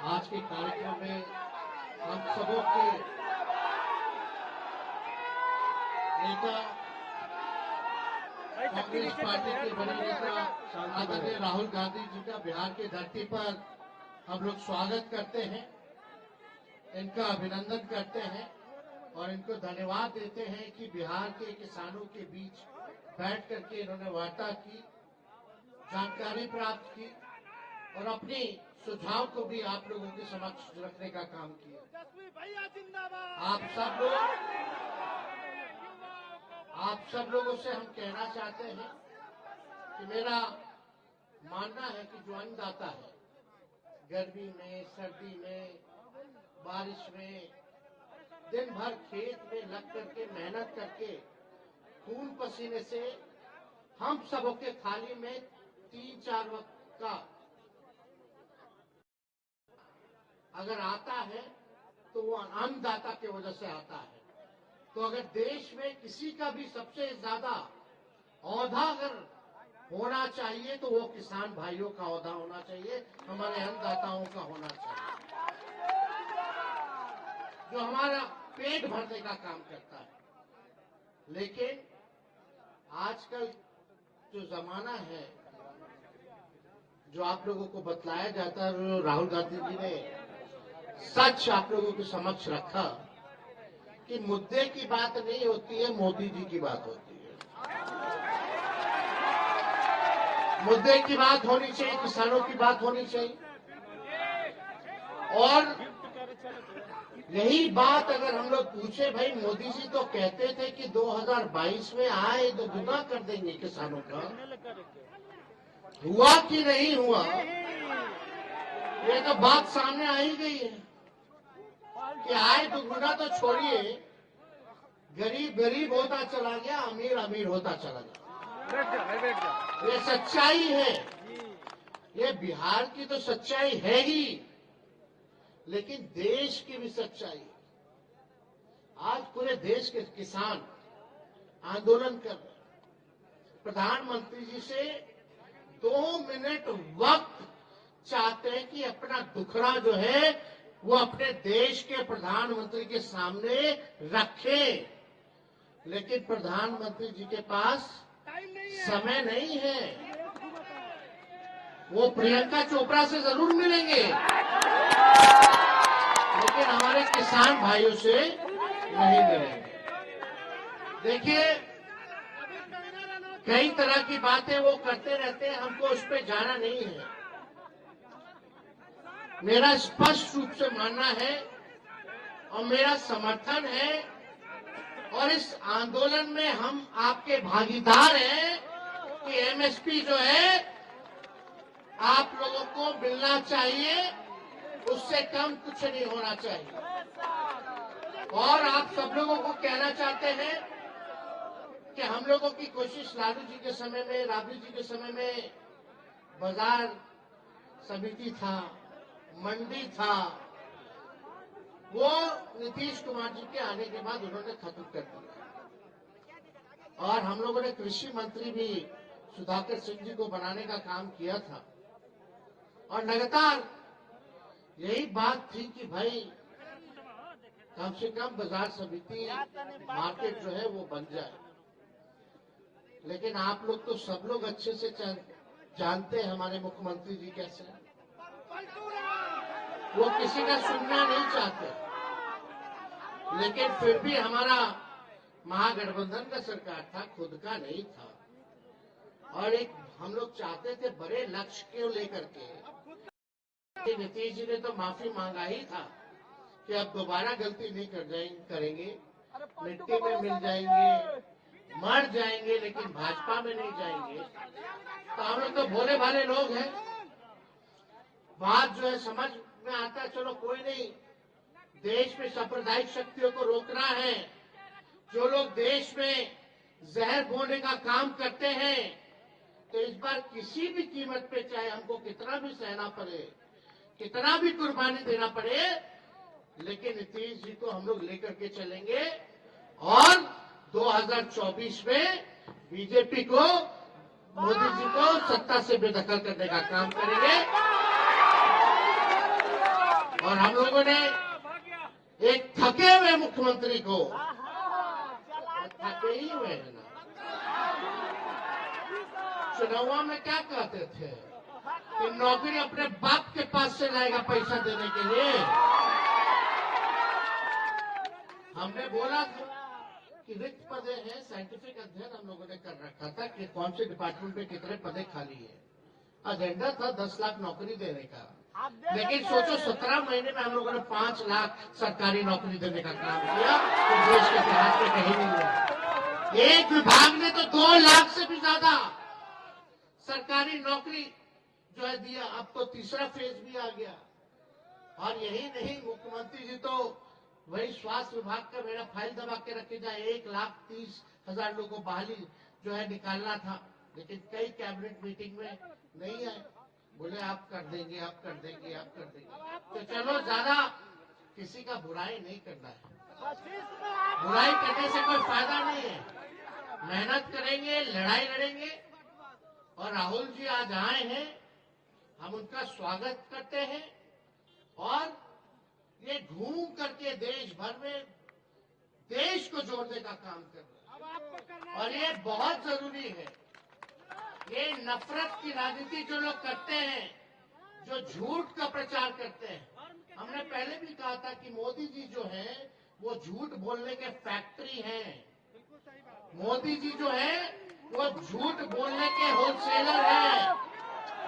आज के कार्यक्रम में हम सबों के नेता कांग्रेस पार्टी के बड़े नेता आदरणीय राहुल गांधी जी का बिहार की धरती पर हम लोग स्वागत करते हैं, इनका अभिनंदन करते हैं और इनको धन्यवाद देते हैं कि बिहार के किसानों के बीच बैठ करके इन्होंने वार्ता की, जानकारी प्राप्त की और अपनी सुझाव को भी आप लोगों के समक्ष रखने का काम किया। आप सब लोगों से हम कहना चाहते हैं कि मेरा मानना है कि जो अन्नदाता है, गर्मी में, सर्दी में, बारिश में, दिन भर खेत में लग करके मेहनत करके खून पसीने से हम सबों के थाली में 3-4 वक्त का अगर आता है तो वो अन्नदाता की वजह से आता है। तो अगर देश में किसी का भी सबसे ज्यादा औहदा अगर होना चाहिए तो वो किसान भाइयों का औहदा होना चाहिए, हमारे अन्नदाताओं का होना चाहिए, जो हमारा पेट भरने का काम करता है। लेकिन आजकल जो जमाना है, जो आप लोगों को बतलाया जाता है, राहुल गांधी जी ने सच आप लोगों के समक्ष रखा कि मुद्दे की बात नहीं होती है, मोदी जी की बात होती है। मुद्दे की बात होनी चाहिए, किसानों की बात होनी चाहिए। और यही बात अगर हम लोग पूछे, भाई मोदी जी तो कहते थे कि 2022 में आए तो गुना कर देंगे किसानों का, हुआ कि नहीं हुआ, ये तो बात सामने आ ही गई है कि आए तो गुना तो छोड़िए, गरीब गरीब होता चला गया, अमीर अमीर होता चला गया। ये सच्चाई है, ये बिहार की तो सच्चाई है ही, लेकिन देश की भी सच्चाई है। आज पूरे देश के किसान आंदोलन कर रहे हैं, प्रधानमंत्री जी से 2 मिनट वक्त चाहते हैं कि अपना दुखड़ा जो है वो अपने देश के प्रधानमंत्री के सामने रखें, लेकिन प्रधानमंत्री जी के पास समय नहीं है। वो प्रियंका चोपड़ा से जरूर मिलेंगे, लेकिन हमारे किसान भाइयों से नहीं मिलेंगे। देखिए, कई तरह की बातें वो करते रहते हैं, हमको उस पर जाना नहीं है। मेरा स्पष्ट रूप से मानना है और मेरा समर्थन है, और इस आंदोलन में हम आपके भागीदार हैं कि एमएसपी जो है आप लोगों को मिलना चाहिए, उससे कम कुछ नहीं होना चाहिए। और आप सब लोगों को कहना चाहते हैं कि हम लोगों की कोशिश लालू जी के समय में, राबड़ी जी के समय में बाजार समिति था, मंडी था, वो नीतीश कुमार जी के आने के बाद उन्होंने खत्म कर दिया। और हम लोगों ने कृषि मंत्री भी सुधाकर सिंह जी को बनाने का काम किया था, और लगातार यही बात थी कि भाई कम से कम बाजार समिति मार्केट जो है वो बन जाए। लेकिन आप लोग तो सब लोग अच्छे से जानते हैं हमारे मुख्यमंत्री जी कैसे हैं। वो किसी का सुनना नहीं चाहते, लेकिन फिर भी हमारा महागठबंधन का सरकार था, खुद का नहीं था, और एक हम लोग चाहते थे बड़े लक्ष्य को लेकर के। नीतीश जी ने तो माफी मांगा ही था कि अब दोबारा गलती नहीं करेंगे, मिट्टी में मिल जाएंगे, मर जाएंगे, लेकिन भाजपा में नहीं जाएंगे। तो हम लोग तो भोले भाले लोग हैं, बात जो है समझ में आता है, चलो कोई नहीं, देश में सांप्रदायिक शक्तियों को रोकना है। जो लोग देश में जहर बोने का काम करते हैं, तो इस बार किसी भी कीमत पे, चाहे हमको कितना भी सहना पड़े, कितना भी कुर्बानी देना पड़े, लेकिन नीतीश जी को हम लोग लेकर के चलेंगे और 2024 में बीजेपी को, मोदी जी को सत्ता से बेदखल करने का काम करेंगे। थके हुए मुख्यमंत्री को थके ही हुए हैं ना। चुनाव में क्या कहते थे कि नौकरी अपने बाप के पास से लाएगा पैसा देने के लिए। हमने बोला था कि रिक्त पदे हैं, साइंटिफिक अध्ययन हम लोगों ने कर रखा था कि कौन से डिपार्टमेंट में कितने पदे खाली है। एजेंडा था 10 लाख नौकरी देने का, लेकिन सोचो 17 महीने में हम लोगों ने 5 लाख सरकारी नौकरी देने का काम किया, तो देश के इतिहास में कहीं नहीं हुआ। एक विभाग ने तो 2 लाख से भी ज्यादा सरकारी नौकरी जो है दिया। अब तो तीसरा फेज भी आ गया। और यही नहीं, मुख्यमंत्री जी तो वही स्वास्थ्य विभाग का मेरा फाइल दबा के रखे जाए 1,30,000 लोगों को बहाली जो है निकालना था, लेकिन कई कैबिनेट मीटिंग में नहीं आए। बोले आप कर देंगे, आप कर देंगे, आप कर देंगे। तो चलो, ज्यादा किसी का बुराई नहीं करना है, बुराई करने से कोई फायदा नहीं है। मेहनत करेंगे, लड़ाई लड़ेंगे। और राहुल जी आज आए हैं, हम उनका स्वागत करते हैं। और ये घूम करके देश भर में देश को जोड़ने का काम कर रहे हैं, और ये बहुत जरूरी है। ये नफरत की राजनीति जो लोग करते हैं, जो झूठ का प्रचार करते हैं, हमने पहले भी कहा था कि मोदी जी जो है वो झूठ बोलने के फैक्ट्री हैं। मोदी जी जो है वो झूठ बोलने के होलसेलर हैं।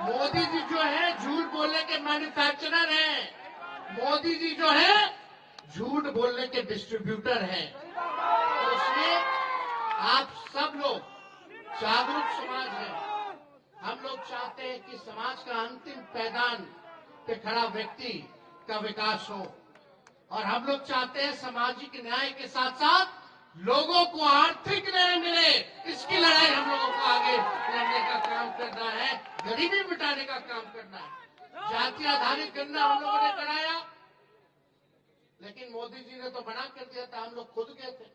मोदी जी जो है झूठ बोलने के मैन्युफैक्चरर हैं। मोदी जी जो है झूठ बोलने के डिस्ट्रीब्यूटर हैं। तो इसलिए आप सब लोग जागरूक समाज है। हम लोग चाहते हैं कि समाज का अंतिम पैदान पे खड़ा व्यक्ति का विकास हो, और हम लोग चाहते हैं सामाजिक न्याय के साथ साथ लोगों को आर्थिक न्याय मिले। इसकी लड़ाई हम लोगों को आगे लड़ने का काम करना है, गरीबी मिटाने का काम करना है। जाति आधारित गणना हम लोगों ने कराया, लेकिन मोदी जी ने तो मना कर दिया था। हम लोग खुद गए थे,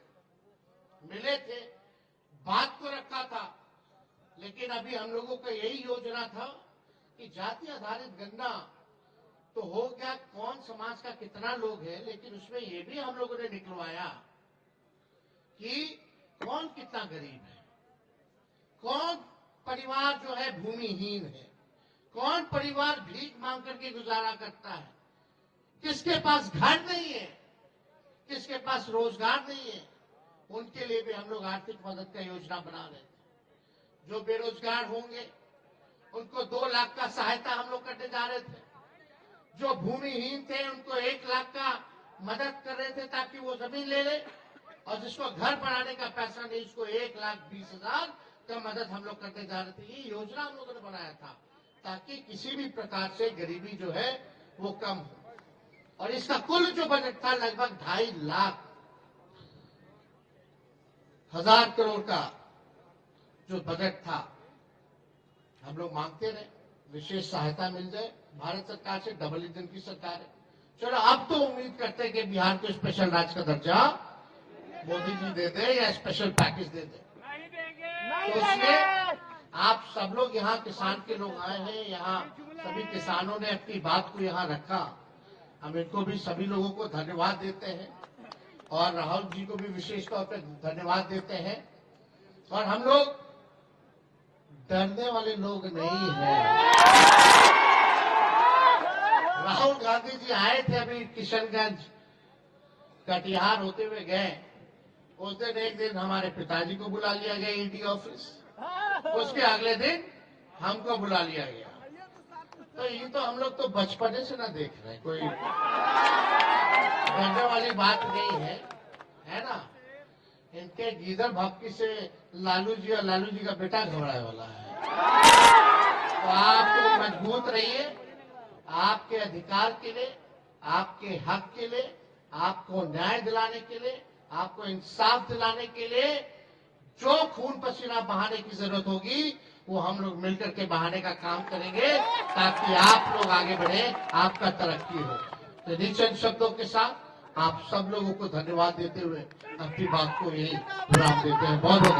मिले थे, बात को रखा था, लेकिन अभी हम लोगों का यही योजना था कि जाति आधारित गणना तो हो गया, कौन समाज का कितना लोग है, लेकिन उसमें ये भी हम लोगों ने निकलवाया कि कौन कितना गरीब है, कौन परिवार जो है भूमिहीन है, कौन परिवार भीख मांग करके गुजारा करता है, किसके पास घर नहीं है, किसके पास रोजगार नहीं है। उनके लिए भी हम लोग आर्थिक मदद का योजना बना रहे थे। जो बेरोजगार होंगे उनको 2 लाख का सहायता हम लोग करने जा रहे थे। जो भूमिहीन थे उनको 1 लाख का मदद कर रहे थे ताकि वो जमीन ले ले, और जिसको घर बनाने का पैसा नहीं उसको 1,20,000 का मदद हम लोग करने जा रहे थे। ये योजना हम लोगों ने बनाया था ताकि किसी भी प्रकार से गरीबी जो है वो कम हो। और इसका कुल जो बजट था लगभग 2.5 लाख करोड़ का जो बजट था, हम लोग मांगते रहे विशेष सहायता मिल जाए। भारत सरकार से डबल इंजन की सरकार है। चलो, अब तो उम्मीद करते हैं कि बिहार को स्पेशल राज्य का दर्जा मोदी जी दे दे या स्पेशल पैकेज दे दे। तो इसलिए आप सब लोग यहाँ किसान के लोग आए हैं, यहाँ सभी किसानों ने अपनी बात को यहाँ रखा। हम इनको भी सभी लोगों को धन्यवाद देते हैं, और राहुल जी को भी विशेष तौर पर धन्यवाद देते हैं। और हम लोग डरने वाले लोग नहीं हैं। राहुल गांधी जी आए थे अभी किशनगंज, कटिहार होते हुए गए। उस दिन एक दिन हमारे पिताजी को बुला लिया गया ईडी ऑफिस, उसके अगले दिन हमको बुला लिया गया। तो ये तो हम लोग तो बचपने से ना देख रहे हैं, कोई डरने वाली बात नहीं है ना। इनके गीदड़ भक्ति से लालू जी और लालू जी का बेटा घबराने वाला है। तो आप तो मजबूत रहिए, आपके अधिकार के लिए, आपके हक के लिए, आपको न्याय दिलाने के लिए, आपको इंसाफ दिलाने के लिए जो खून पसीना बहाने की जरूरत होगी वो हम लोग मिलकर के बहाने का काम करेंगे, ताकि आप लोग आगे बढ़े, आपका तरक्की हो। तो इन्हीं चंद शब्दों के साथ आप सब लोगों को धन्यवाद देते हुए अपनी बात को यही विराम देते हैं। बहुत बहुत